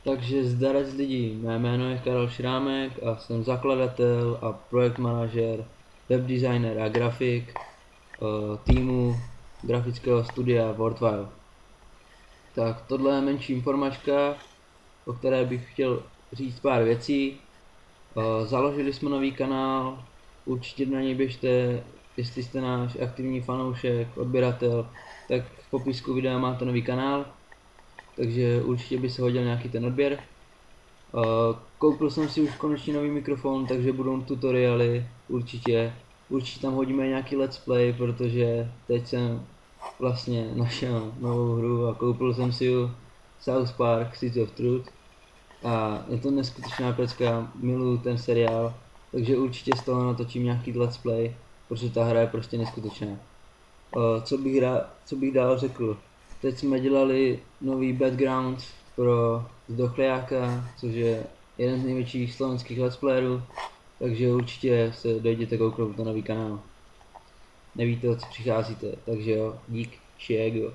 Takže zdarec lidí, mé jméno je Karel Šrámek a jsem zakladatel a projekt manažer, webdesigner a grafik týmu grafického studia Worldwide. Tak tohle je menší informačka, o které bych chtěl říct pár věcí. Založili jsme nový kanál, určitě na něj běžte, jestli jste náš aktivní fanoušek, odběratel, tak v popisku videa máte nový kanál, takže určitě by se hodil nějaký ten odběr. Koupil jsem si už konečně nový mikrofon, takže budou tutoriály, určitě tam hodíme nějaký let's play, protože teď jsem vlastně našel novou hru a koupil jsem si ju, South Park City of Truth, a je to neskutečná pecka, miluju ten seriál, takže určitě z toho natočím nějaký let's play, protože ta hra je prostě neskutečná. Co bych dál řekl? Teď jsme dělali nový background pro Zdochlejáka, což je jeden z největších slovenských let's playerů, takže určitě se dojděte kouknout na nový kanál. Nevíte, o co přicházíte, takže jo, dík, Šiego.